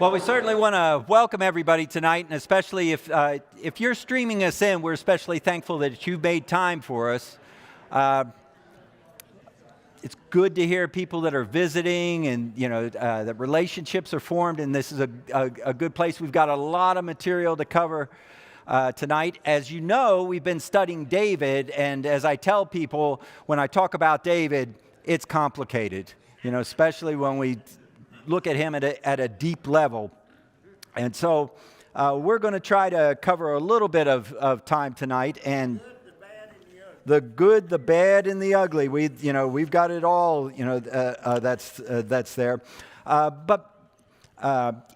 Well, we certainly want to welcome everybody tonight, and especially if you're streaming us in, we're especially thankful that you've made time for us. It's good to hear people that are visiting, and that relationships are formed, and this is a good place. We've got a lot of material to cover tonight. As you know, we've been studying David, and as I tell people when I talk about David, it's complicated. Especially when we look at him at a deep level. And so we're going to try to cover a little bit of time tonight, and the good, the bad, and the ugly. We've got it all. That's there. But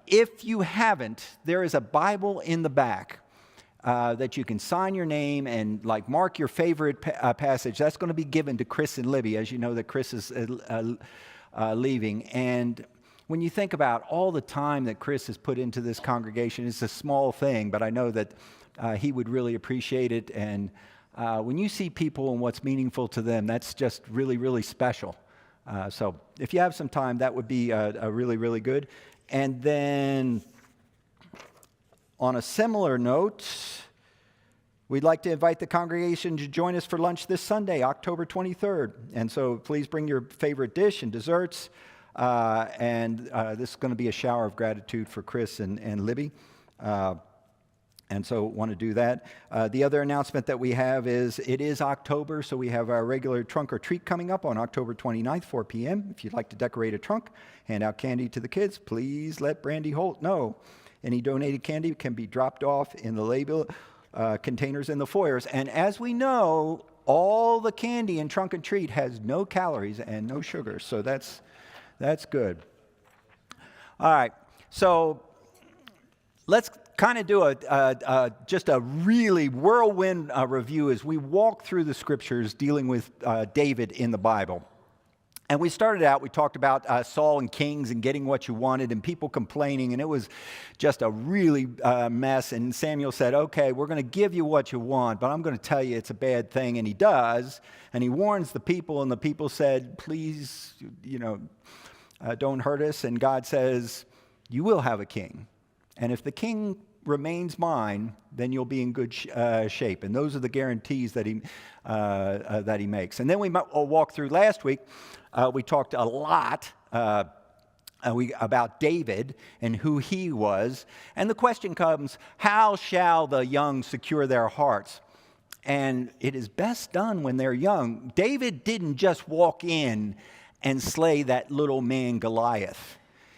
if you haven't, there is a Bible in the back that you can sign your name and mark your favorite passage. That's going to be given to Chris and Libby, as you know that Chris is leaving. And when you think about all the time that Chris has put into this congregation, it's a small thing, but I know that he would really appreciate it. And when you see people and what's meaningful to them, that's just really, really special. So if you have some time, that would be a really, really good. And then on a similar note, we'd like to invite the congregation to join us for lunch this Sunday, October 23rd. And so please bring your favorite dish and desserts. And this is going to be a shower of gratitude for Chris and Libby. And so want to do that. The other announcement that we have is it is October, so we have our regular trunk or treat coming up on October 29th, 4 p.m. If you'd like to decorate a trunk, hand out candy to the kids, please let Brandy Holt know. Any donated candy can be dropped off in the label containers in the foyers. And as we know, all the candy in trunk and treat has no calories and no sugar, so that's good. All right, so let's kind of do just a really whirlwind review as we walk through the scriptures dealing with David in the Bible. And we started out, we talked about Saul and kings and getting what you wanted and people complaining, and it was just a really mess. And Samuel said, okay, we're going to give you what you want, but I'm going to tell you it's a bad thing. And he does, and he warns the people, and the people said, please, don't hurt us. And God says, you will have a king. And if the king remains mine, then you'll be in good shape. And those are the guarantees that he makes. And then we walked through last week. We talked a lot about David and who he was. And the question comes, how shall the young secure their hearts? And it is best done when they're young. David didn't just walk in and slay that little man Goliath.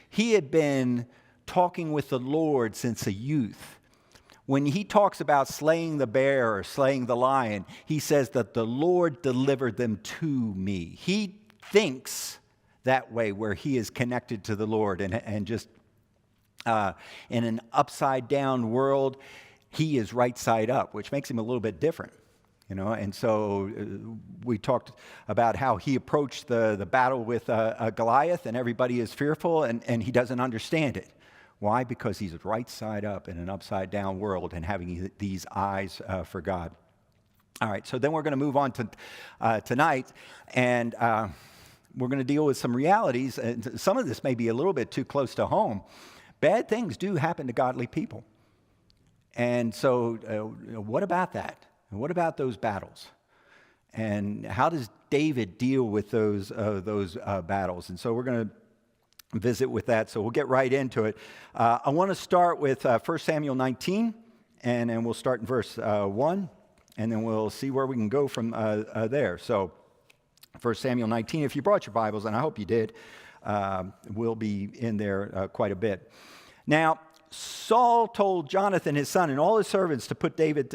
He had been talking with the Lord since a youth. When he talks about slaying the bear or slaying the lion, he says that the Lord delivered them to me. He thinks that way, where he is connected to the Lord, and just in an upside down world, he is right side up, which makes him a little bit different. And so we talked about how he approached the battle with Goliath, and everybody is fearful, and he doesn't understand it. Why? Because he's right side up in an upside down world and having these eyes for God. All right, so then we're going to move on to tonight, and we're going to deal with some realities. And some of this may be a little bit too close to home. Bad things do happen to godly people. And so what about that? And what about those battles? And how does David deal with those battles? And so we're going to visit with that, so we'll get right into it. I want to start with 1 Samuel 19, and then we'll start in verse 1, and then we'll see where we can go from there. So 1 Samuel 19, if you brought your Bibles, and I hope you did, we'll be in there quite a bit. Now, Saul told Jonathan, his son, and all his servants to put David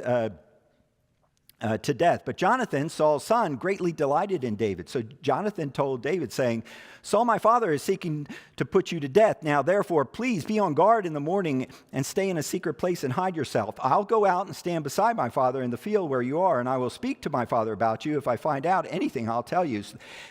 to death. But Jonathan, Saul's son, greatly delighted in David. So Jonathan told David, saying, Saul, my father, is seeking to put you to death. Now, therefore, please be on guard in the morning and stay in a secret place and hide yourself. I'll go out and stand beside my father in the field where you are, and I will speak to my father about you. If I find out anything, I'll tell you.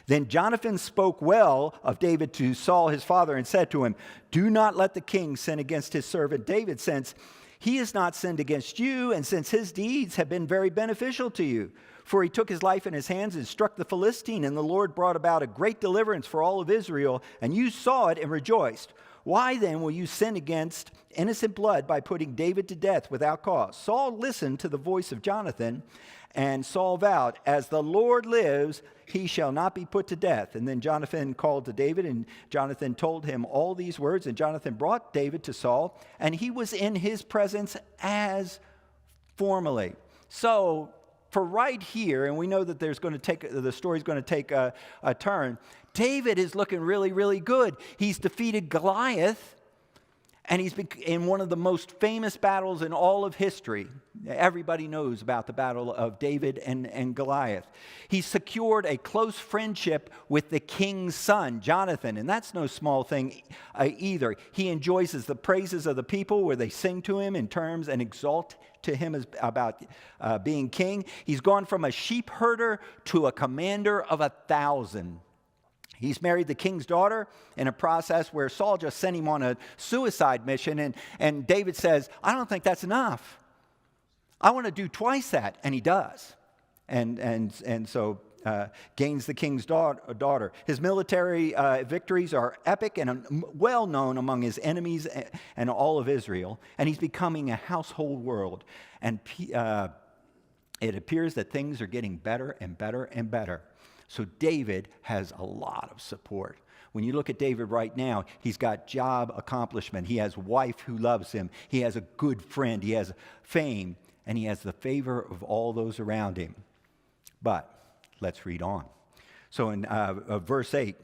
Then Jonathan spoke well of David to Saul, his father, and said to him, do not let the king sin against his servant David, since he has not sinned against you, and since his deeds have been very beneficial to you. For he took his life in his hands and struck the Philistine, and the Lord brought about a great deliverance for all of Israel, and you saw it and rejoiced. Why then will you sin against innocent blood by putting David to death without cause?" Saul listened to the voice of Jonathan, and Saul vowed, "As the Lord lives, he shall not be put to death." And then Jonathan called to David, and Jonathan told him all these words. And Jonathan brought David to Saul, and he was in his presence as formerly. So for right here, and we know that the story's going to take a turn. David is looking really, really good. He's defeated Goliath, and he's in one of the most famous battles in all of history. Everybody knows about the battle of David and Goliath. He's secured a close friendship with the king's son, Jonathan, and that's no small thing either. He enjoys the praises of the people where they sing to him in terms and exalt to him about being king. He's gone from a sheep herder to a commander of 1,000. He's married the king's daughter in a process where Saul just sent him on a suicide mission, and David says, "I don't think that's enough. I want to do twice that," and he does. And so gains the king's daughter. His military victories are epic and well known among his enemies and all of Israel, and he's becoming a household word. And it appears that things are getting better and better and better. So David has a lot of support. When you look at David right now, he's got job accomplishment. He has a wife who loves him. He has a good friend. He has fame. And he has the favor of all those around him. But let's read on. So in verse 8,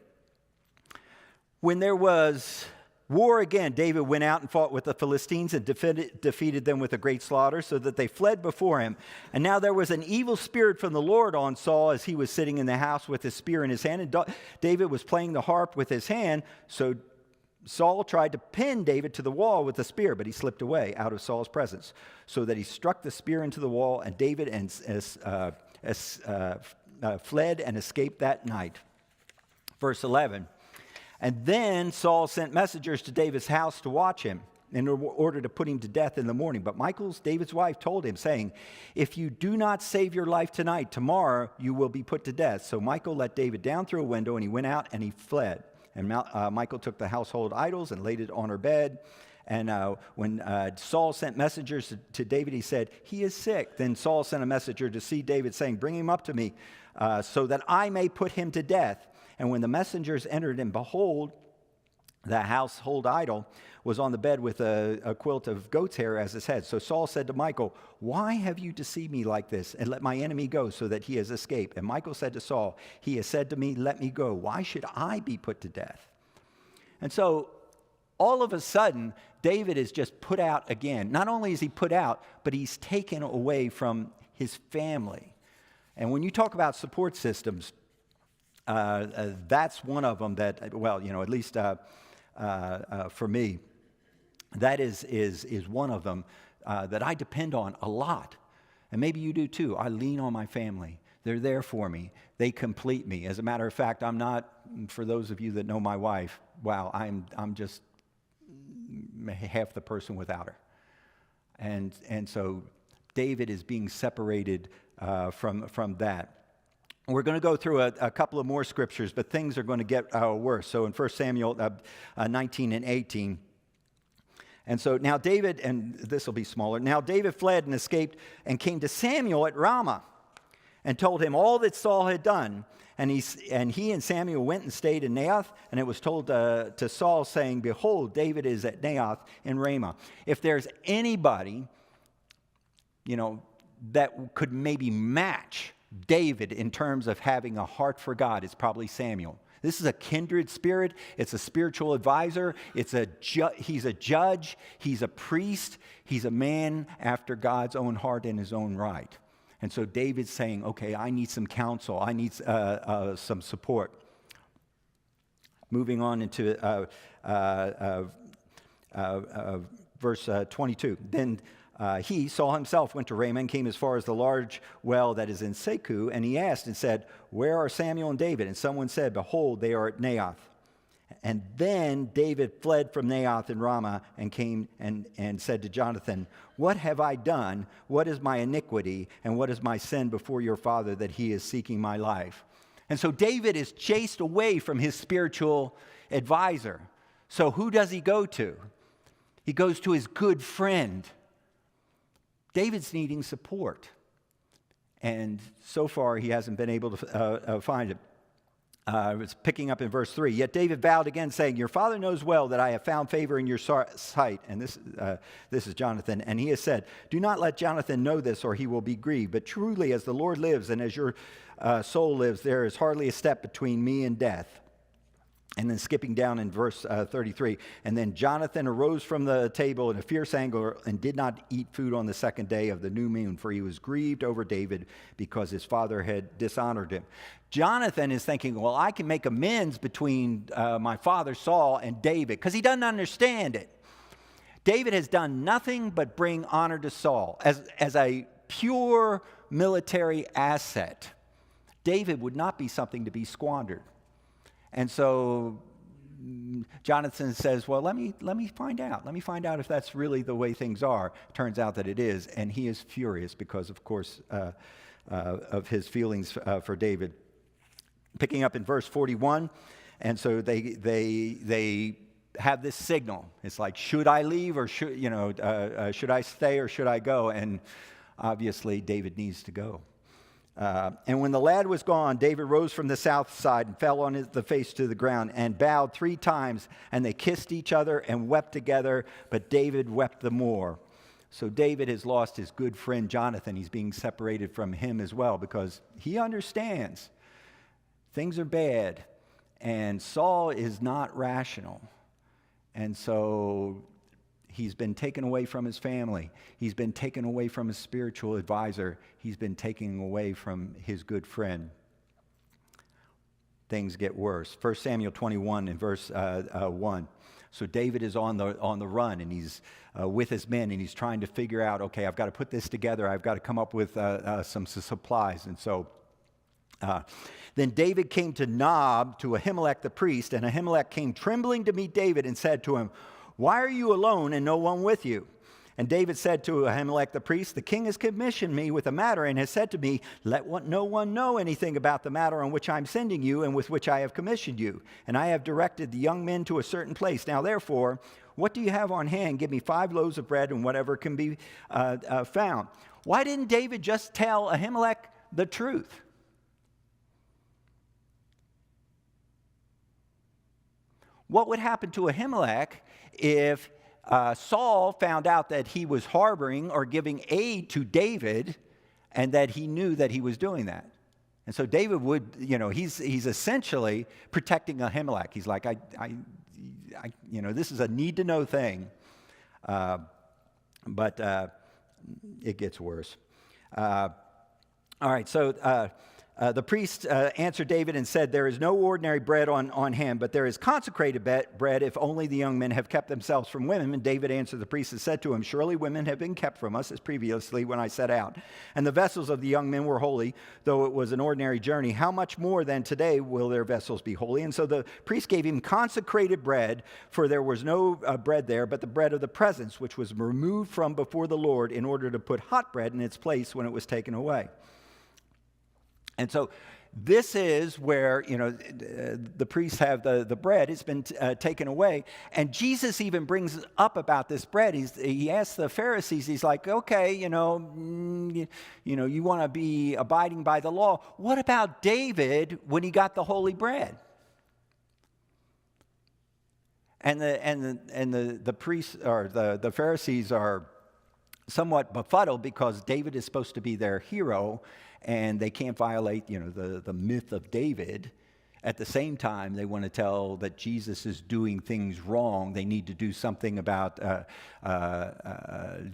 when there was war again, David went out and fought with the Philistines and defeated them with a great slaughter, so that they fled before him. And now there was an evil spirit from the Lord on Saul as he was sitting in the house with his spear in his hand. And David was playing the harp with his hand. So Saul tried to pin David to the wall with the spear, but he slipped away out of Saul's presence, so that he struck the spear into the wall, and David fled and escaped that night. Verse 11. And then Saul sent messengers to David's house to watch him in order to put him to death in the morning. But Michal, David's wife, told him, saying, "If you do not save your life tonight, tomorrow you will be put to death." So Michal let David down through a window, and he went out and he fled. And Michal took the household idols and laid it on her bed. And when Saul sent messengers to David, he said, "He is sick." Then Saul sent a messenger to see David, saying, "Bring him up to me, so that I may put him to death." And when the messengers entered, and behold, the household idol was on the bed with a quilt of goat's hair as his head. So Saul said to Michal, "Why have you deceived me like this, and let my enemy go, so that he has escaped?" And Michal said to Saul, "He has said to me, 'Let me go.' Why should I be put to death?" And so all of a sudden, David is just put out again. Not only is he put out, but he's taken away from his family. And when you talk about support systems, that's one of them that, well, at least for me, that is one of them that I depend on a lot. And maybe you do too. I lean on my family. They're there for me. They complete me. As a matter of fact, I'm not, for those of you that know my wife, wow, I'm just half the person without her. And so David is being separated from that. We're going to go through a couple of more scriptures, but things are going to get worse. So in 1 Samuel 19 and 18. And so now David, and this will be smaller, now David fled and escaped and came to Samuel at Ramah and told him all that Saul had done. And he and Samuel went and stayed in Naioth, and it was told to Saul, saying, "Behold, David is at Naioth in Ramah." If there's anybody, that could maybe match David in terms of having a heart for God, it's probably Samuel. This is a kindred spirit. It's a spiritual advisor. He's a judge. He's a priest. He's a man after God's own heart in his own right. And so David's saying, okay, I need some counsel. I need some support. Moving on into verse 22. Then Saul himself, went to Ramah and came as far as the large well that is in Seku, and he asked and said, "Where are Samuel and David?" And someone said, "Behold, they are at Naioth." And then David fled from Naioth in Ramah and came and said to Jonathan, "What have I done? What is my iniquity? And what is my sin before your father that he is seeking my life?" And so David is chased away from his spiritual advisor. So who does he go to? He goes to his good friend. David's needing support. And so far he hasn't been able to find it. It's picking up in verse 3. Yet David vowed again, saying, "Your father knows well that I have found favor in your sight." And this is Jonathan. And he has said, "Do not let Jonathan know this, or he will be grieved. But truly, as the Lord lives and as your soul lives, there is hardly a step between me and death." And then skipping down in verse 33, "And then Jonathan arose from the table in a fierce anger and did not eat food on the second day of the new moon, for he was grieved over David because his father had dishonored him." Jonathan is thinking, well, I can make amends between my father Saul and David, because he doesn't understand it. David has done nothing but bring honor to Saul. As a pure military asset, David would not be something to be squandered. And so Jonathan says, well, let me find out. Let me find out if that's really the way things are. Turns out that it is. And he is furious because, of course, of his feelings for David. Picking up in verse 41, and so they have this signal. It's like, should I leave or should I stay or should I go? And obviously David needs to go. And when the lad was gone, David rose from the south side and fell on the face to the ground and bowed 3 times, and they kissed each other and wept together, but David wept the more. So David has lost his good friend Jonathan. He's being separated from him as well because he understands things are bad, and Saul is not rational. And so he's been taken away from his family. He's been taken away from his spiritual advisor. He's been taken away from his good friend. Things get worse. 1 Samuel 21 in verse 1. So David is on the run, and he's with his men, and he's trying to figure out, okay, I've got to put this together. I've got to come up with some supplies. And so then David came to Nob, to Ahimelech the priest, and Ahimelech came trembling to meet David and said to him, "Why are you alone and no one with you?" And David said to Ahimelech the priest, "The king has commissioned me with a matter and has said to me, 'Let no one know anything about the matter on which I am sending you and with which I have commissioned you. And I have directed the young men to a certain place. Now therefore, what do you have on hand? Give me 5 loaves of bread and whatever can be found.'" Why didn't David just tell Ahimelech the truth? What would happen to Ahimelech if Saul found out that he was harboring or giving aid to David and that he knew that he was doing that? And so David would, he's essentially protecting Ahimelech. He's like, this is a need-to-know thing. But it gets worse. All right, so the priest answered David and said, "There is no ordinary bread on hand, but there is consecrated bread if only the young men have kept themselves from women." And David answered the priest and said to him, "Surely women have been kept from us as previously when I set out. And the vessels of the young men were holy, though it was an ordinary journey. How much more than today will their vessels be holy?" And so the priest gave him consecrated bread, for there was no bread there, but the bread of the presence, which was removed from before the Lord in order to put hot bread in its place when it was taken away. And so this is where, the priests have the bread. It's been taken away. And Jesus even brings up about this bread. He asks the Pharisees, he's like, okay, you want to be abiding by the law. What about David when he got the holy bread? And the priests or the Pharisees are somewhat befuddled because David is supposed to be their hero, and they can't violate, the myth of David. At the same time, they want to tell that Jesus is doing things wrong. They need to do something about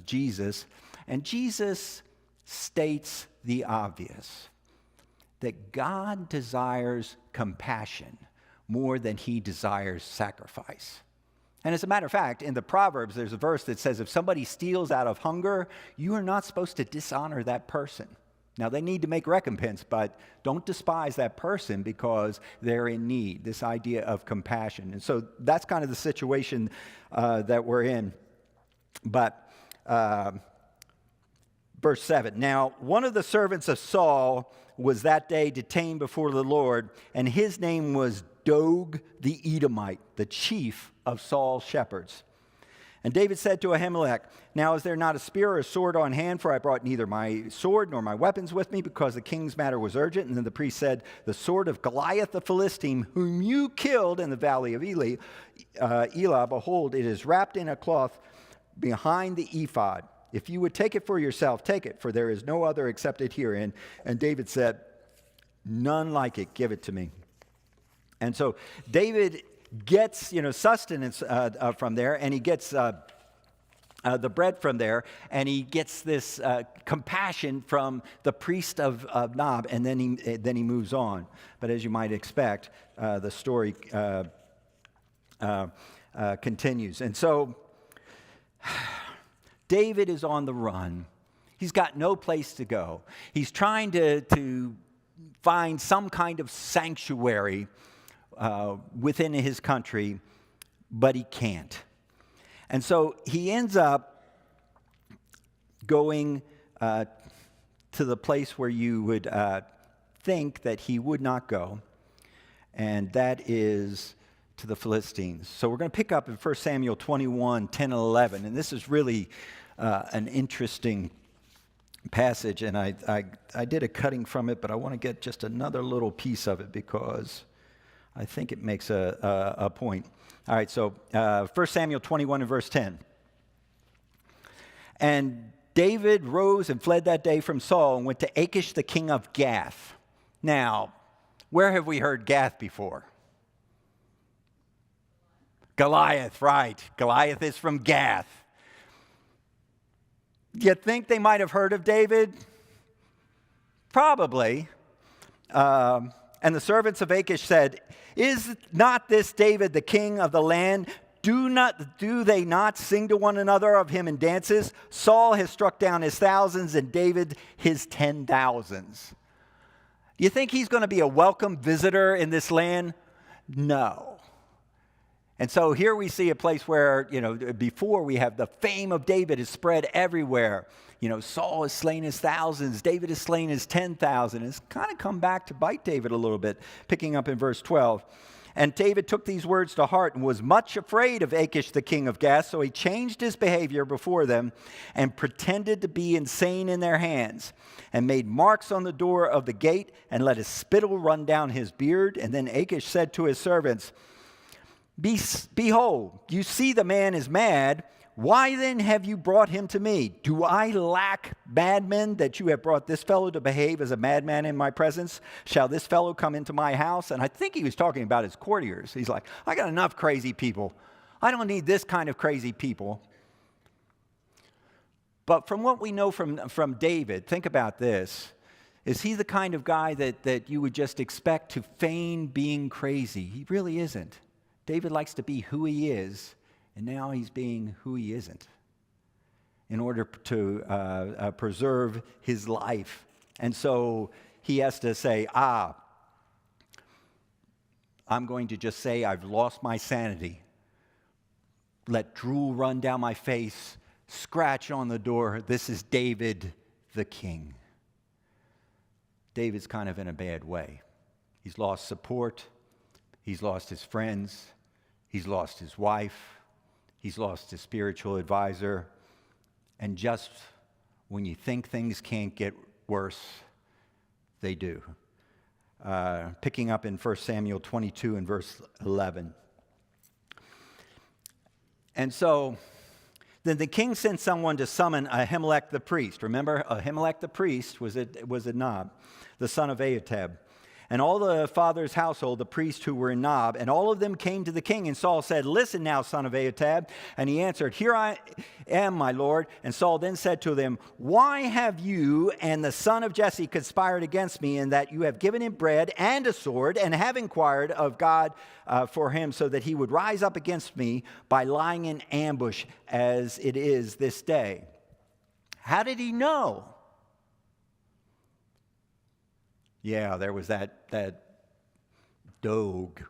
Jesus. And Jesus states the obvious, that God desires compassion more than he desires sacrifice. And as a matter of fact, in the Proverbs, there's a verse that says, if somebody steals out of hunger, you are not supposed to dishonor that person. Now, they need to make recompense, but don't despise that person because they're in need, this idea of compassion. And so that's kind of the situation that we're in. But verse 7, now one of the servants of Saul was that day detained before the Lord, and his name was Doeg the Edomite, the chief of Saul's shepherds. And David said to Ahimelech, now is there not a spear or a sword on hand? For I brought neither my sword nor my weapons with me, because the king's matter was urgent. And then the priest said, the sword of Goliath the Philistine, whom you killed in the valley of Elah, behold, it is wrapped in a cloth behind the ephod. If you would take it for yourself, take it, for there is no other except it herein. And David said, none like it, give it to me. And so David gets, sustenance from there, and he gets the bread from there, and he gets this compassion from the priest of Nob, and then he moves on. But as you might expect, the story continues. And so David is on the run. He's got no place to go. He's trying to find some kind of sanctuary within his country, but he can't. And so he ends up going to the place where you would think that he would not go, and that is to the Philistines. So we're going to pick up in 1 Samuel 21, 10 and 11, and this is really an interesting passage, and I did a cutting from it, but I want to get just another little piece of it because I think it makes a point. All right, so 1 Samuel 21 and verse 10. And David rose and fled that day from Saul and went to Achish the king of Gath. Now, where have we heard Gath before? Goliath, right. Goliath is from Gath. Do you think they might have heard of David? Probably. And the servants of Achish said, is not this David the king of the land? Do they not sing to one another of him in dances? Saul has struck down his thousands and David his 10,000s. Do you think he's going to be a welcome visitor in this land? No. And so here we see a place where, before we have the fame of David is spread everywhere. Saul has slain his thousands. David has slain his 10,000. It's kind of come back to bite David a little bit, picking up in verse 12. And David took these words to heart and was much afraid of Achish, the king of Gath. So he changed his behavior before them and pretended to be insane in their hands and made marks on the door of the gate and let his spittle run down his beard. And then Achish said to his servants, behold, you see the man is mad. Why then have you brought him to me? Do I lack madmen that you have brought this fellow to behave as a madman in my presence? Shall this fellow come into my house? And I think he was talking about his courtiers. He's like, I got enough crazy people. I don't need this kind of crazy people. But from what we know from David, think about this. Is he the kind of guy that you would just expect to feign being crazy? He really isn't. David likes to be who he is. And now he's being who he isn't in order to preserve his life. And so he has to say, I'm going to just say I've lost my sanity. Let drool run down my face, scratch on the door. This is David the king. David's kind of in a bad way. He's lost support. He's lost his friends. He's lost his wife. He's lost his spiritual advisor. And just when you think things can't get worse, they do. Picking up in 1 Samuel 22 and verse 11. And so then the king sent someone to summon Ahimelech the priest. Remember, Ahimelech the priest was a Nob, the son of Ahitub. And all the father's household, the priests who were in Nob, and all of them came to the king. And Saul said, listen now, son of Ahitub. And he answered, here I am, my lord. And Saul then said to them, why have you and the son of Jesse conspired against me in that you have given him bread and a sword and have inquired of God for him so that he would rise up against me by lying in ambush as it is this day? How did he know? Yeah, there was that dog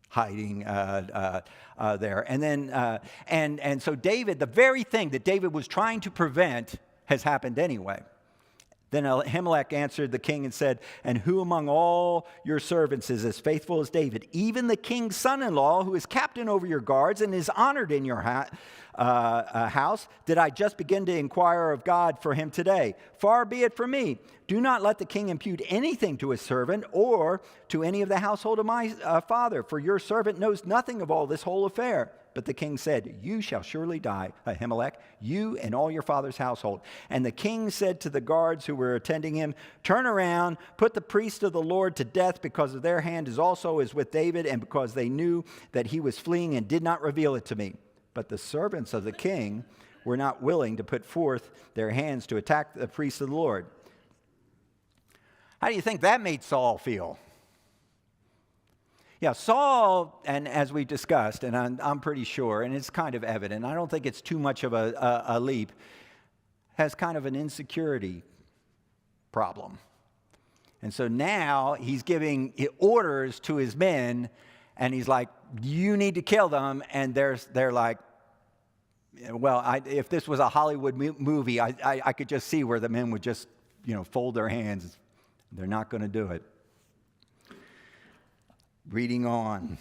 hiding there. And then, and so David, the very thing that David was trying to prevent has happened anyway. Then Ahimelech answered the king and said, and who among all your servants is as faithful as David? Even the king's son-in-law, who is captain over your guards and is honored in your house, did I just begin to inquire of God for him today? Far be it from me. Do not let the king impute anything to his servant or to any of the household of my father, for your servant knows nothing of all this whole affair. But the king said, you shall surely die, Ahimelech, you and all your father's household. And the king said to the guards who were attending him, turn around, put the priest of the Lord to death, because of their hand is also as with David, and because they knew that he was fleeing and did not reveal it to me. But the servants of the king were not willing to put forth their hands to attack the priest of the Lord. How do you think that made Saul feel? Yeah, Saul, and as we discussed, and I'm pretty sure, and it's kind of evident, I don't think it's too much of a leap, has kind of an insecurity problem. And so now he's giving orders to his men, and he's like, you need to kill them, and they're like, well, if this was a Hollywood movie, I could just see where the men would just, fold their hands. They're not going to do it. Reading on.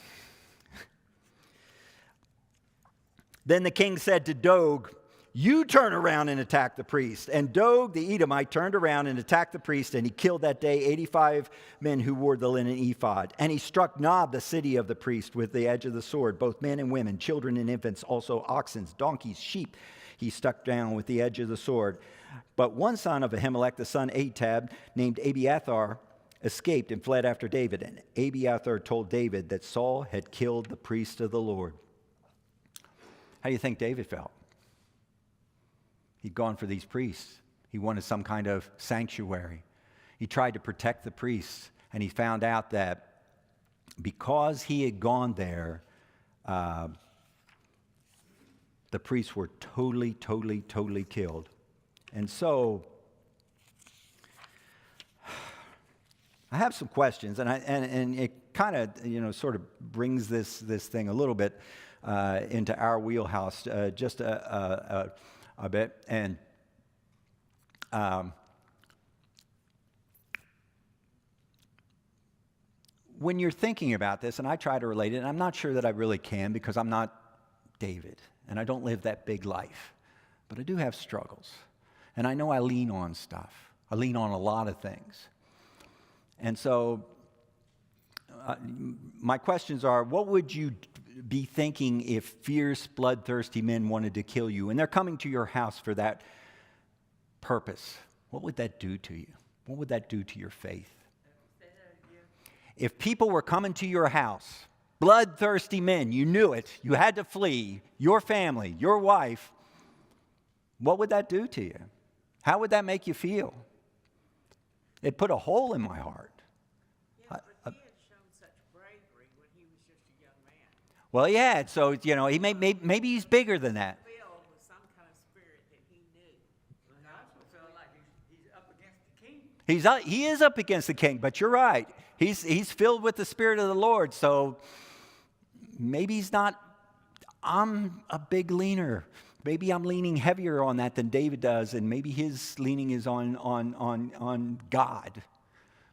Then the king said to Dog, you turn around and attack the priest. And Dog the Edomite turned around and attacked the priest, and he killed that day 85 men who wore the linen ephod. And he struck Nob, the city of the priest, with the edge of the sword, both men and women, children and infants, also oxen, donkeys, sheep. He struck down with the edge of the sword. But one son of Ahimelech, the son Atab, named Abiathar, escaped and fled after David. And Abiathar told David that Saul had killed the priest of the Lord. How do you think David felt? He'd gone for these priests. He wanted some kind of sanctuary. He tried to protect the priests, and he found out that because he had gone there, the priests were totally killed. And so I have some questions, and it kind of sort of brings this thing a little bit into our wheelhouse just a bit. And when you're thinking about this, and I try to relate it, and I'm not sure that I really can because I'm not David, and I don't live that big life, but I do have struggles, and I know I lean on stuff. I lean on a lot of things. And so my questions are, what would you be thinking if fierce, bloodthirsty men wanted to kill you, and they're coming to your house for that purpose? What would that do to you? What would that do to your faith? If people were coming to your house, bloodthirsty men, you knew it, you had to flee, your family, your wife, what would that do to you? How would that make you feel? It put a hole in my heart. Yeah, but he had shown such bravery when he was just a young man. Well, yeah, so, he maybe he's bigger than that. Filled with some kind of spirit that he knew. Well, I also feel like he's up against the king. He is up against the king, but you're right. He's filled with the Spirit of the Lord, so maybe he's not. I'm a big leaner. Maybe I'm leaning heavier on that than David does, and maybe his leaning is on God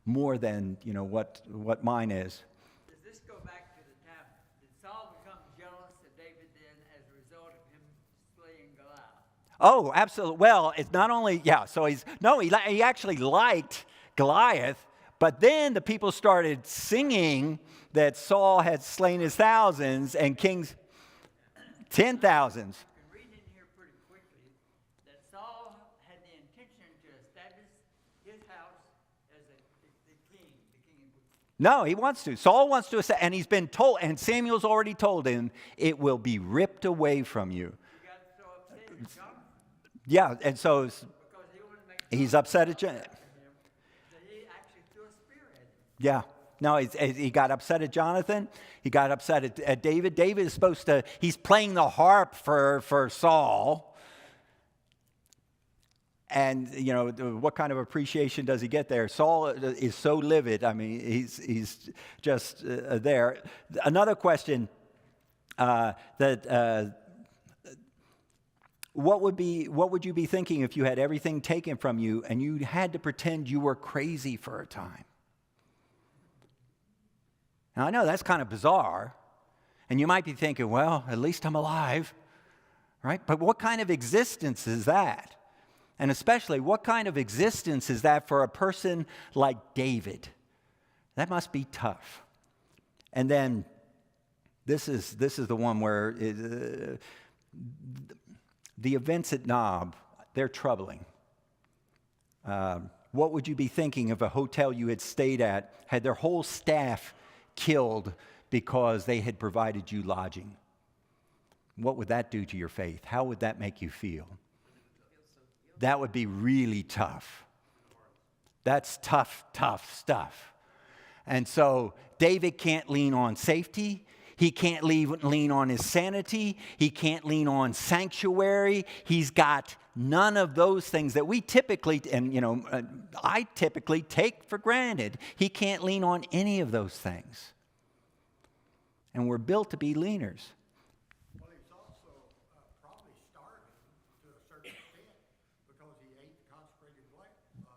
more than what mine is. Does this go back to the time? Did Saul become jealous of David then as a result of him slaying Goliath? Oh, absolutely. Well, it's not only So he actually liked Goliath, but then the people started singing that Saul had slain his thousands and kings 10,000s. No, he wants to. Saul wants to, and he's been told, and Samuel's already told him, it will be ripped away from you. He got so upset at Jonathan. Yeah, and so he's upset at Jonathan. He actually threw a spear at him. Yeah. No, he got upset at Jonathan. He got upset at David. David is supposed to, he's playing the harp for Saul. And, what kind of appreciation does he get there? Saul is so livid. I mean, he's just there. Another question what would you be thinking if you had everything taken from you and you had to pretend you were crazy for a time? Now, I know that's kind of bizarre. And you might be thinking, well, at least I'm alive, right? But what kind of existence is that? And especially, what kind of existence is that for a person like David? That must be tough. And then this is the one where the events at Nob, they're troubling. What would you be thinking if a hotel you had stayed at had their whole staff killed because they had provided you lodging? What would that do to your faith? How would that make you feel? That would be really tough. That's tough stuff. And so David can't lean on safety. He can't lean on his sanity. He can't lean on sanctuary. He's got none of those things that we typically, I typically take for granted. He can't lean on any of those things. And we're built to be leaners. Well, he's also probably starving to a certain extent because he ate the consecrated blood.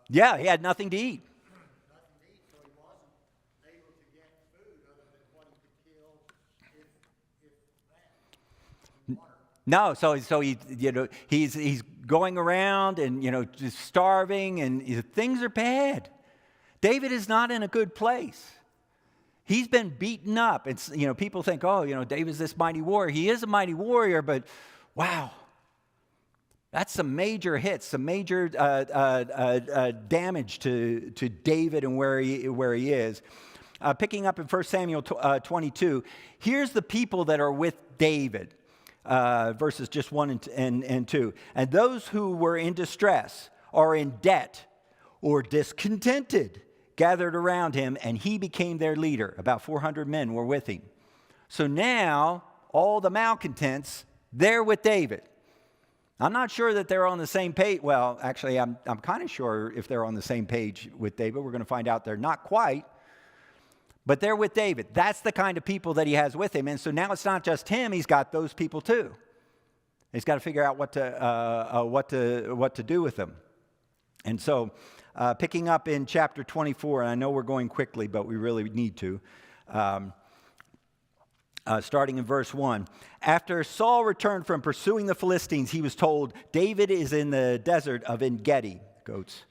Yeah, he had nothing to eat. Nothing to eat, so he wasn't able to get food other than what he could kill, if that, water. No, so he's going around and just starving, and things are bad. David is not in a good place. He's been beaten up. It's people think, David's this mighty warrior. He is a mighty warrior, but wow, that's some major hits, some major damage to David and where he is. Picking up in 1 Samuel 22, here's the people that are with David. Verses just 1 and 2. And those who were in distress or in debt or discontented gathered around him, and he became their leader. About 400 men were with him. So now, all the malcontents, they're with David. I'm not sure that they're on the same page. Well, actually, I'm kind of sure if they're on the same page with David. We're going to find out they're not quite. But they're with David. That's the kind of people that he has with him. And so now it's not just him. He's got those people too. He's got to figure out what to do with them. And so picking up in chapter 24, and I know we're going quickly, but we really need to. Starting in verse 1. After Saul returned from pursuing the Philistines, he was told, David is in the desert of En-Gedi, goats.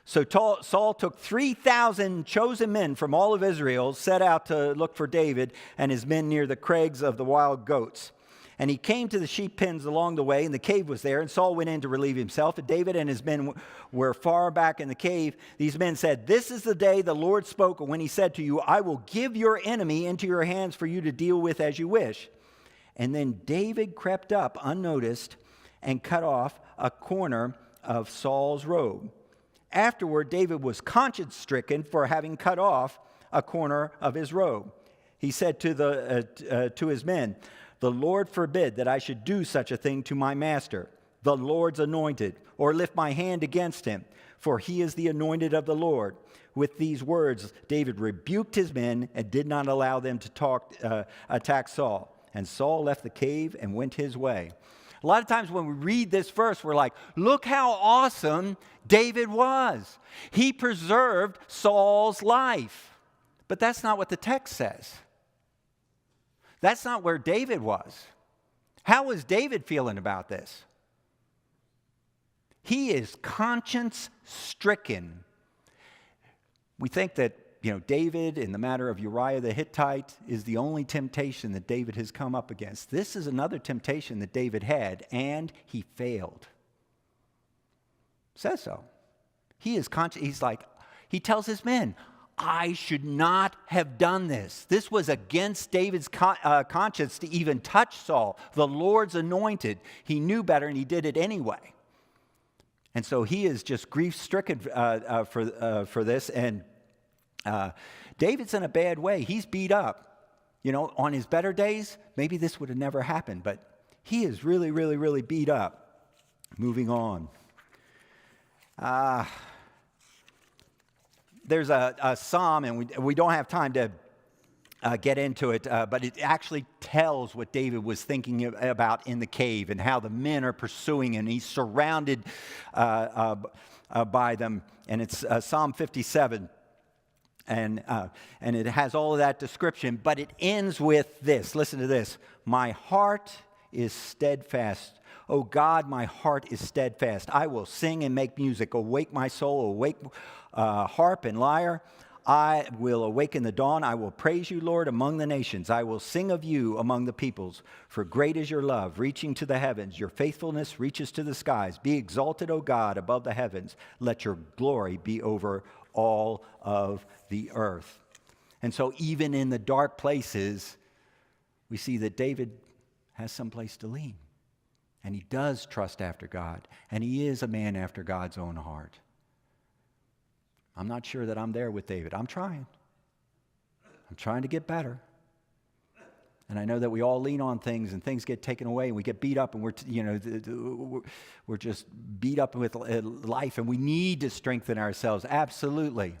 So Saul took 3,000 chosen men from all of Israel, set out to look for David and his men near the crags of the wild goats. And he came to the sheep pens along the way, and the cave was there, and Saul went in to relieve himself. And David and his men were far back in the cave. These men said, This is the day the Lord spoke when he said to you, I will give your enemy into your hands for you to deal with as you wish. And then David crept up unnoticed and cut off a corner of Saul's robe. Afterward, David was conscience-stricken for having cut off a corner of his robe. He said to his men, The Lord forbid that I should do such a thing to my master, the Lord's anointed, or lift my hand against him, for he is the anointed of the Lord. With these words, David rebuked his men and did not allow them to attack Saul. And Saul left the cave and went his way. A lot of times when we read this verse, we're like, look how awesome David was. He preserved Saul's life. But that's not what the text says. That's not where David was. How was David feeling about this? He is conscience-stricken. We think that, David, in the matter of Uriah the Hittite, is the only temptation that David has come up against. This is another temptation that David had, and he failed. Says so. He is conscious. He tells his men, I should not have done this. This was against David's conscience to even touch Saul, the Lord's anointed. He knew better, and he did it anyway. And so he is just grief-stricken for this, and David's in a bad way. He's beat up. On his better days, maybe this would have never happened, but he is really, really, really beat up. Moving on. There's a psalm, and we don't have time to get into it, but it actually tells what David was thinking about in the cave and how the men are pursuing him. He's surrounded by them, and it's Psalm 57. And it has all of that description, but it ends with this. Listen to this. My heart is steadfast. Oh God, my heart is steadfast. I will sing and make music. Awake my soul, awake harp and lyre. I will awaken the dawn. I will praise you, Lord, among the nations. I will sing of you among the peoples. For great is your love, reaching to the heavens. Your faithfulness reaches to the skies. Be exalted, O God, above the heavens. Let your glory be over all of the earth. And so even in the dark places, we see that David has some place to lean. And he does trust after God. And he is a man after God's own heart. I'm not sure that I'm there with David. I'm trying. I'm trying to get better. And I know that we all lean on things and things get taken away and we get beat up and we're just beat up with life and we need to strengthen ourselves. Absolutely.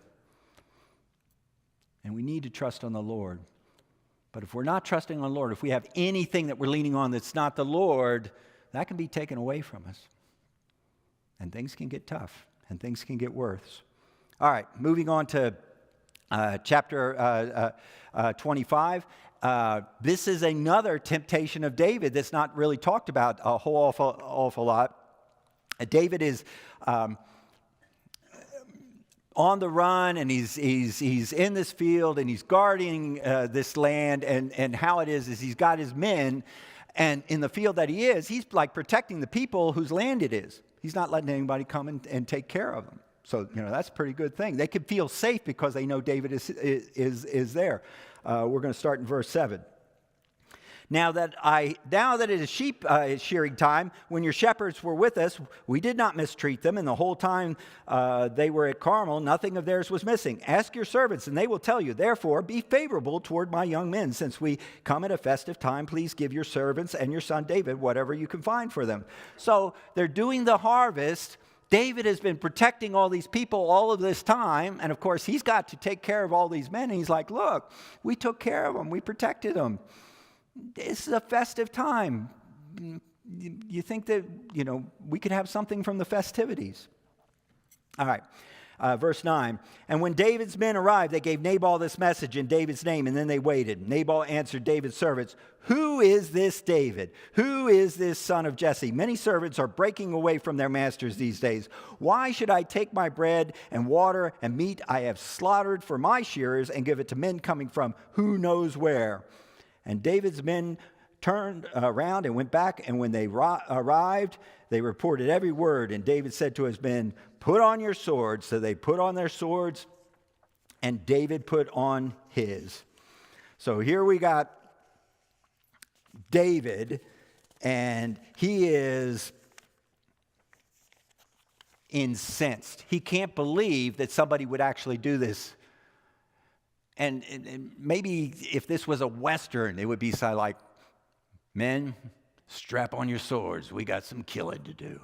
And we need to trust on the Lord. But if we're not trusting on the Lord, if we have anything that we're leaning on that's not the Lord, that can be taken away from us. And things can get tough and things can get worse. All right, moving on to chapter 25. This is another temptation of David that's not really talked about a whole awful lot. David is on the run, and he's in this field, and he's guarding this land, and how it is he's got his men, and in the field that he is, he's like protecting the people whose land it is. He's not letting anybody come and take care of them. So, that's a pretty good thing. They can feel safe because they know David is there. We're going to start in verse 7. Now that it is sheep shearing time, when your shepherds were with us, we did not mistreat them, and the whole time they were at Carmel, nothing of theirs was missing. Ask your servants, and they will tell you. Therefore, be favorable toward my young men. Since we come at a festive time, please give your servants and your son David whatever you can find for them. So they're doing the harvest. David has been protecting all these people all of this time, and of course, he's got to take care of all these men. And he's like, look, we took care of them. We protected them. This is a festive time. You think that, we could have something from the festivities. All right, verse 9. And when David's men arrived, they gave Nabal this message in David's name, and then they waited. Nabal answered David's servants, who is this David? Who is this son of Jesse? Many servants are breaking away from their masters these days. Why should I take my bread and water and meat I have slaughtered for my shearers and give it to men coming from who knows where? And David's men turned around and went back, and when they arrived, they reported every word. And David said to his men, put on your swords. So they put on their swords, and David put on his. So here we got David, and he is incensed. He can't believe that somebody would actually do this. And maybe if this was a Western, it would be something like, men, strap on your swords. We got some killing to do.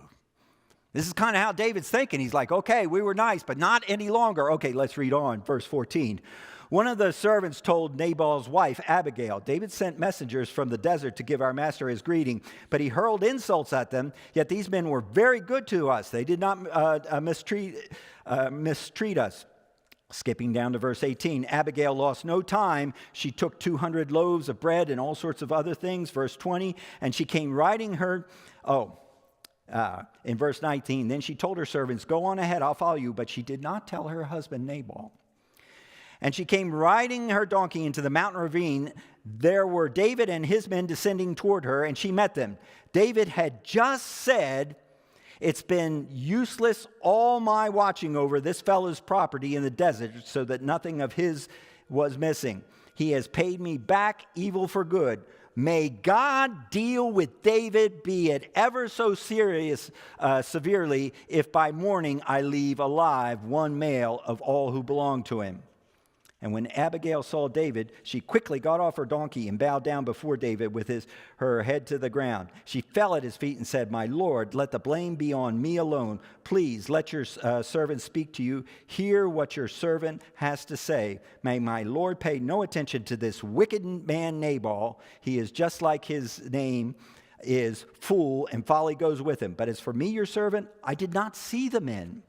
This is kind of how David's thinking. He's like, okay, we were nice, but not any longer. Okay, let's read on. Verse 14. One of the servants told Nabal's wife, Abigail, David sent messengers from the desert to give our master his greeting, but he hurled insults at them. Yet these men were very good to us. They did not mistreat us. Skipping down to verse 18, Abigail lost no time. She took 200 loaves of bread and all sorts of other things. Verse 20, and she came riding her... in verse 19, then she told her servants, go on ahead, I'll follow you. But she did not tell her husband Nabal. And she came riding her donkey into the mountain ravine. There were David and his men descending toward her, and she met them. David had just said, it's been useless all my watching over this fellow's property in the desert so that nothing of his was missing. He has paid me back evil for good. May God deal with David, be it ever so severely, if by morning I leave alive one male of all who belong to him. And when Abigail saw David, she quickly got off her donkey and bowed down before David with her head to the ground. She fell at his feet and said, "My lord, let the blame be on me alone. Please let your servant speak to you. Hear what your servant has to say. May my lord pay no attention to this wicked man Nabal. He is just like his name is, fool, and folly goes with him. But as for me, your servant, I did not see the men.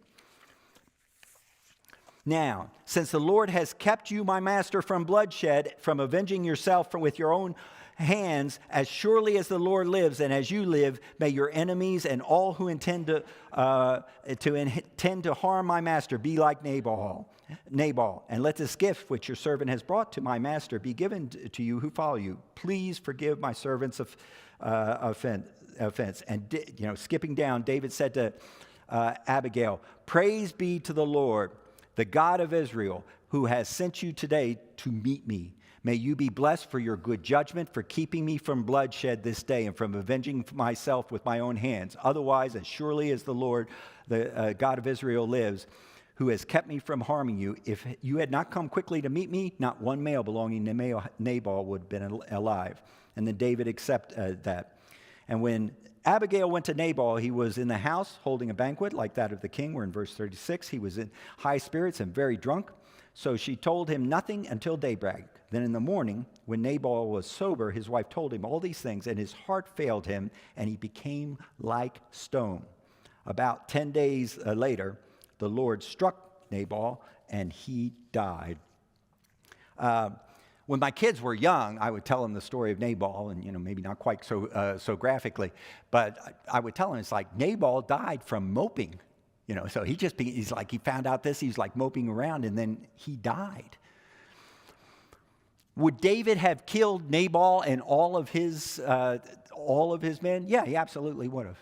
Now, since the Lord has kept you, my master, from bloodshed, from avenging yourself with your own hands, as surely as the Lord lives and as you live, may your enemies and all who intend to harm my master be like Nabal. And let this gift which your servant has brought to my master be given to you who follow you. Please forgive my servant's offense." And skipping down, David said to Abigail, "Praise be to the Lord, the God of Israel, who has sent you today to meet me. May you be blessed for your good judgment, for keeping me from bloodshed this day and from avenging myself with my own hands. Otherwise, as surely as the Lord, the God of Israel lives, who has kept me from harming you, if you had not come quickly to meet me, not one male belonging to Nabal would have been alive." And then David accepted that. And when Abigail went to Nabal, he was in the house holding a banquet like that of the king. We're in verse 36. He was in high spirits and very drunk. So she told him nothing until daybreak. Then in the morning, when Nabal was sober, his wife told him all these things, and his heart failed him, and he became like stone. About 10 days later, the Lord struck Nabal, and he died. When my kids were young, I would tell them the story of Nabal, and maybe not quite so graphically, but I would tell them it's like Nabal died from moping, So he's like, he found out this, he's like moping around, and then he died. Would David have killed Nabal and all of his men? Yeah, he absolutely would have.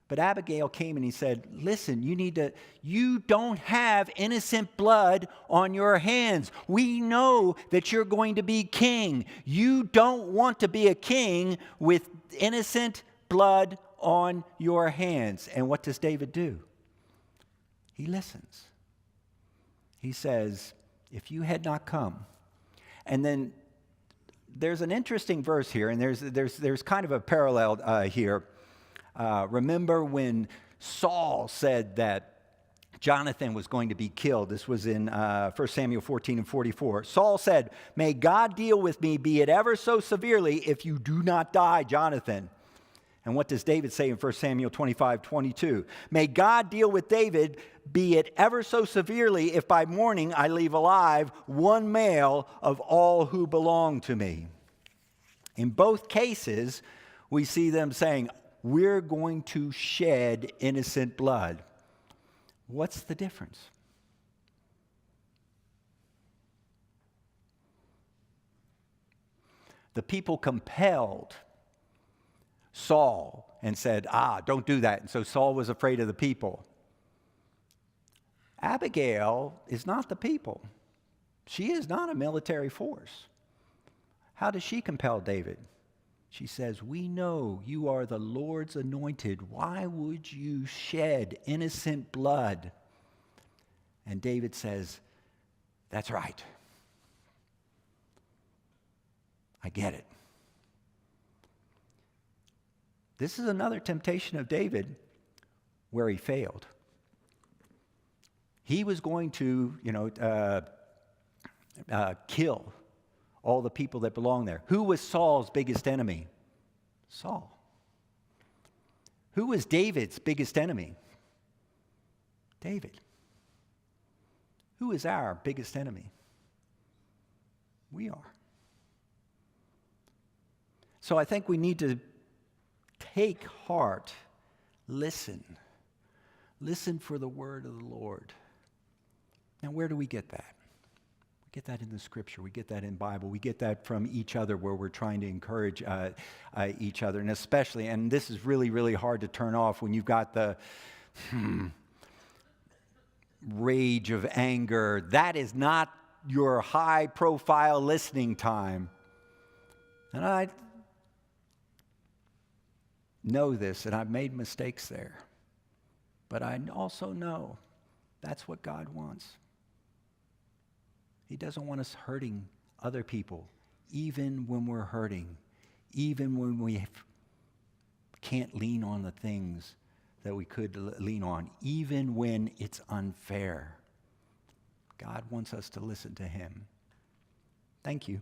But Abigail came and he said, "Listen, you don't have innocent blood on your hands. We know that you're going to be king. You don't want to be a king with innocent blood on your hands." And what does David do? He listens. He says, "If you had not come." And then there's an interesting verse here, and there's kind of a parallel here. Remember when Saul said that Jonathan was going to be killed? This was in 1 Samuel 14 and 44. Saul said, "May God deal with me, be it ever so severely, if you do not die, Jonathan." And what does David say in 1 Samuel 25:22? "May God deal with David, be it ever so severely, if by morning I leave alive one male of all who belong to me." In both cases, we see them saying, we're going to shed innocent blood. What's the difference? The people compelled Saul and said, don't do that. And so Saul was afraid of the people. Abigail is not the people. She is not a military force. How does she compel David? She says, "We know you are the Lord's anointed. Why would you shed innocent blood?" And David says, "That's right. I get it." This is another temptation of David where he failed. He was going to, kill all the people that belong there. Who was Saul's biggest enemy? Saul. Who was David's biggest enemy? David. Who is our biggest enemy? We are. So I think we need to take heart, listen. Listen for the word of the Lord. Now, where do we get that? We get that in the Scripture. We get that in Bible. We get that from each other where we're trying to encourage each other. And especially, and this is really, really hard to turn off when you've got the rage of anger. That is not your high-profile listening time. And I know this, and I've made mistakes there. But I also know that's what God wants. He doesn't want us hurting other people, even when we're hurting, even when we can't lean on the things that we could lean on, even when it's unfair. God wants us to listen to him. Thank you.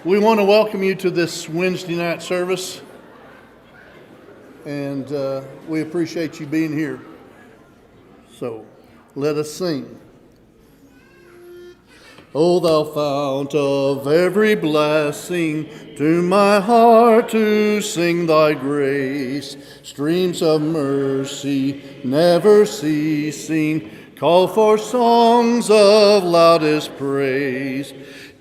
We want to welcome you to this Wednesday night service, and we appreciate you being here. So, let us sing. O thou fount of every blessing, to my heart to sing thy grace. Streams of mercy never ceasing, call for songs of loudest praise.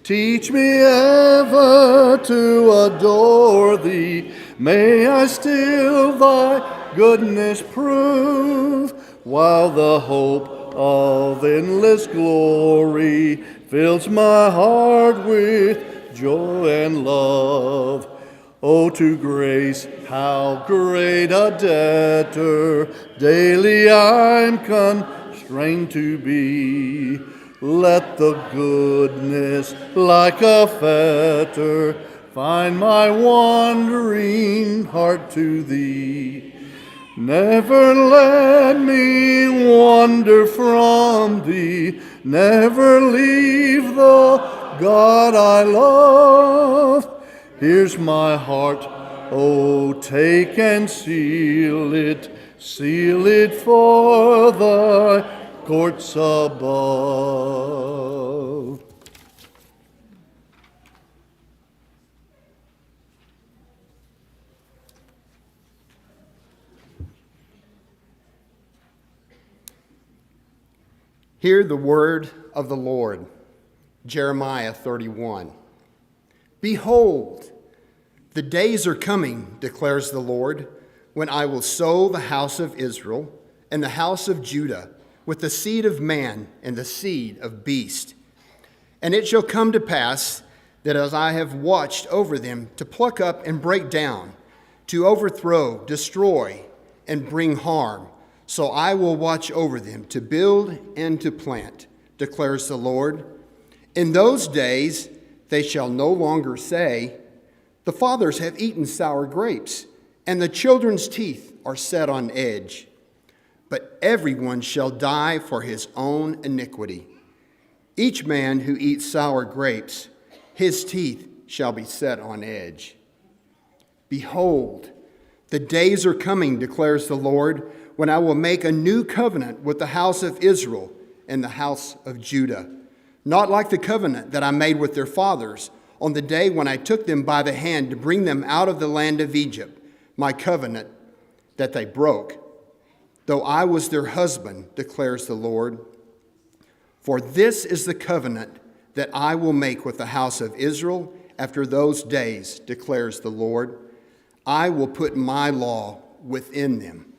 Teach me ever to adore thee, may I still thy goodness prove, while the hope of endless glory fills my heart with joy and love. Oh, to grace, how great a debtor daily I'm constrained to be. Let the goodness, like a fetter, find my wandering heart to thee. Never let me wander from thee, never leave the God I love. Here's my heart, oh, take and seal it for thy courts above. Hear the word of the Lord. Jeremiah 31. Behold, the days are coming, declares the Lord, when I will sow the house of Israel and the house of Judah with the seed of man and the seed of beast. And it shall come to pass that as I have watched over them to pluck up and break down, to overthrow, destroy, and bring harm, so I will watch over them to build and to plant, declares the Lord. In those days they shall no longer say, the fathers have eaten sour grapes, and the children's teeth are set on edge. But everyone shall die for his own iniquity. Each man who eats sour grapes, his teeth shall be set on edge. Behold, the days are coming, declares the Lord, when I will make a new covenant with the house of Israel and the house of Judah, not like the covenant that I made with their fathers on the day when I took them by the hand to bring them out of the land of Egypt, my covenant that they broke, though I was their husband, declares the Lord. For this is the covenant that I will make with the house of Israel after those days, declares the Lord. I will put my law within them,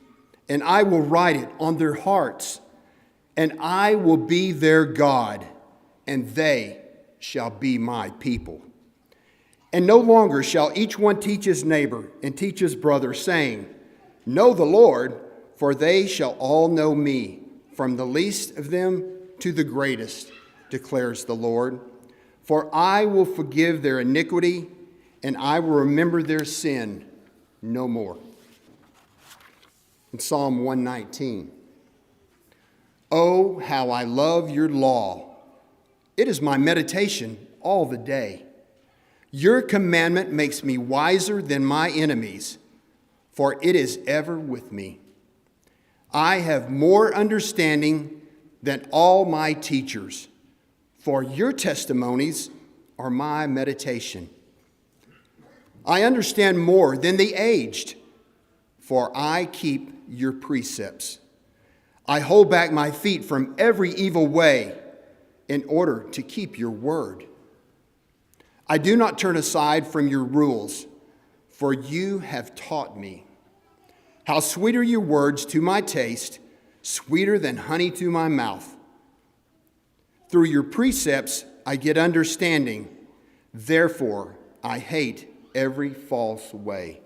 and I will write it on their hearts, and I will be their God, and they shall be my people. And no longer shall each one teach his neighbor and teach his brother, saying, know the Lord, for they shall all know me, from the least of them to the greatest, declares the Lord. For I will forgive their iniquity, and I will remember their sin no more. In Psalm 119, oh, how I love your law. It is my meditation all the day. Your commandment makes me wiser than my enemies, for it is ever with me. I have more understanding than all my teachers, for your testimonies are my meditation. I understand more than the aged, for I keep your precepts. I hold back my feet from every evil way in order to keep your word. I do not turn aside from your rules, for you have taught me. How sweet are your words to my taste, sweeter than honey to my mouth. Through your precepts I get understanding, therefore I hate every false way.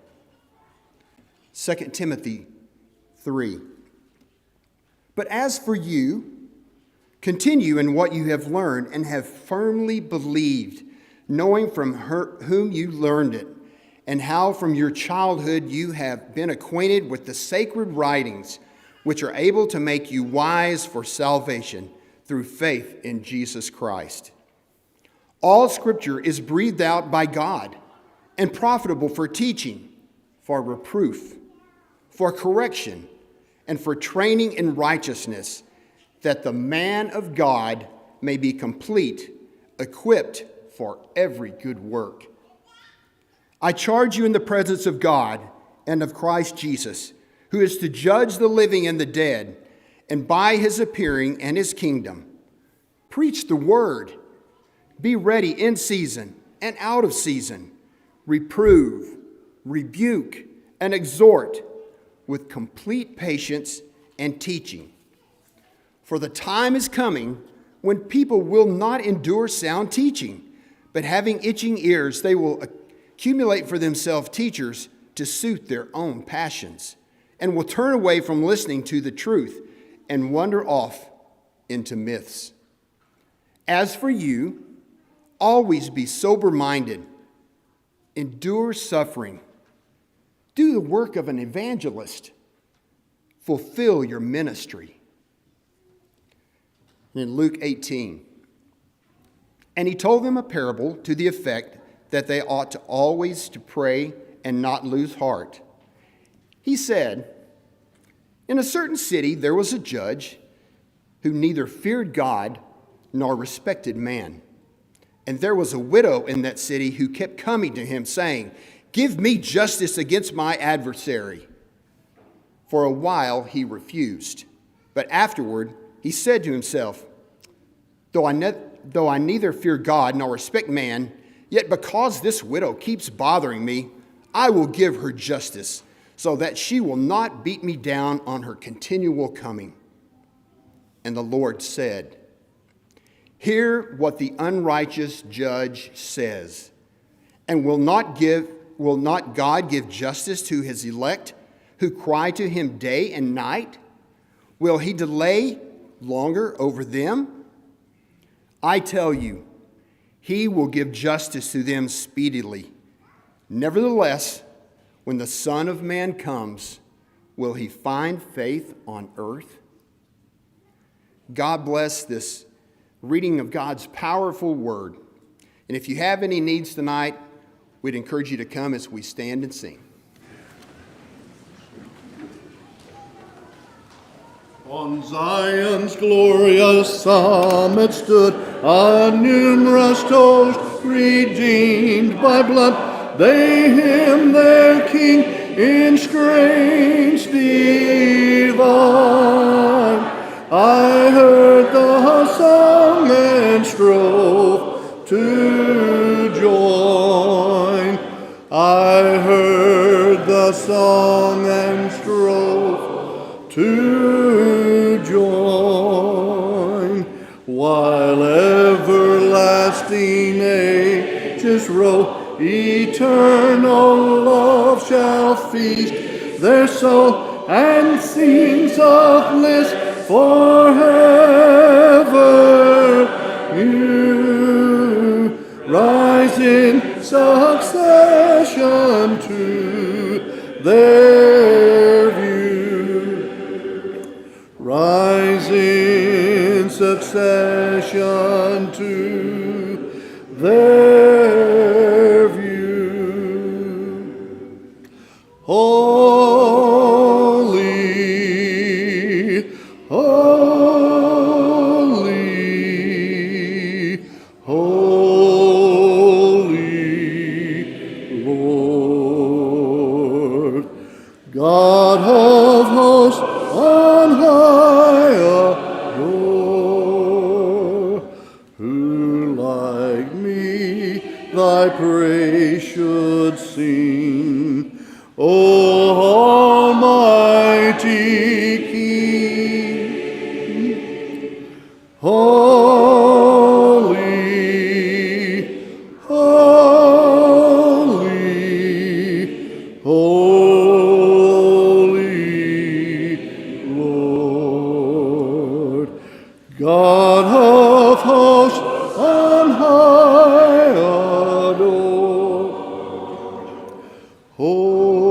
2 Timothy 3. But as for you, continue in what you have learned and have firmly believed, knowing from whom you learned it, and how from your childhood you have been acquainted with the sacred writings, which are able to make you wise for salvation through faith in Jesus Christ. All Scripture is breathed out by God and profitable for teaching, for reproof, for correction, and for training in righteousness, that the man of God may be complete, equipped for every good work. I charge you in the presence of God and of Christ Jesus, who is to judge the living and the dead, and by his appearing and his kingdom, preach the word. Be ready in season and out of season. Reprove, rebuke, and exhort with complete patience and teaching. For the time is coming when people will not endure sound teaching, but having itching ears, they will accumulate for themselves teachers to suit their own passions, and will turn away from listening to the truth and wander off into myths. As for you, always be sober-minded, endure suffering, do the work of an evangelist, fulfill your ministry. And in Luke 18, and he told them a parable to the effect that they ought to always to pray and not lose heart. He said, in a certain city there was a judge who neither feared God nor respected man. And there was a widow in that city who kept coming to him, saying, give me justice against my adversary. For a while he refused, but afterward he said to himself, though I neither fear God nor respect man, yet because this widow keeps bothering me, I will give her justice, so that she will not beat me down on her continual coming. And the Lord said, hear what the unrighteous judge says. And will not God give justice to his elect who cry to him day and night? Will he delay longer over them? I tell you, he will give justice to them speedily. Nevertheless, when the Son of Man comes, will he find faith on earth? God bless this reading of God's powerful word. And if you have any needs tonight, we'd encourage you to come as we stand and sing. On Zion's glorious summit stood a numerous host, redeemed by blood. They hymned their King in strains divine. I heard the song and strove to join. I heard the song and strove to join, while everlasting ages roll, eternal love shall feast their soul and scenes of bliss forever. You rise in succession to their view. Rise in succession to their view. Holy, holy, holy Lord, God of hosts on high adore, who like me thy praise should sing, O Almighty King. Holy, holy, holy Lord, God of hosts on high adore. Holy,